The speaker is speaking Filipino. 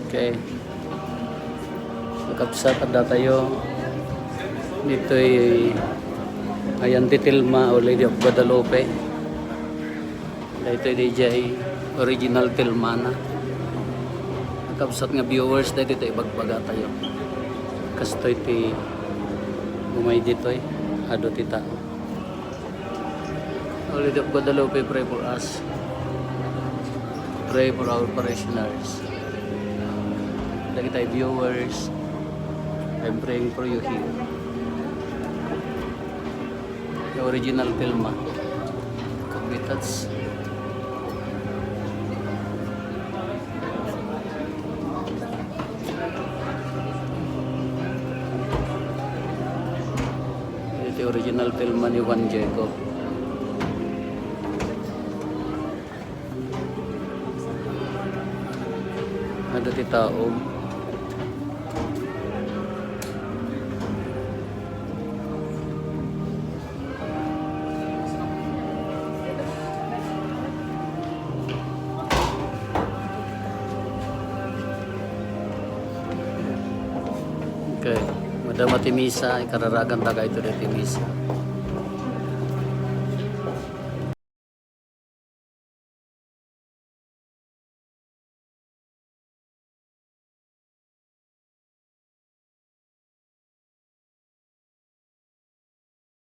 Okay. Nakapsat ada tayo. Dito'y ayan titilma o Lady of Guadalupe. Dito'y DJ original Tilmana. Nakapsat nga viewers dito ibagbaga tayo. Kastoy ti bumay dito'y ado ti tao. O Lady of Guadalupe, pray for us. Pray for our parishioners. Lagi tayo viewers. I'm praying for you here. The original Tilma. Kapitats. Ito yung original Tilma ni Juan Jacob. Ada ti tao. Okay, madama ti misa, ikararagan taga ito rin ti misa.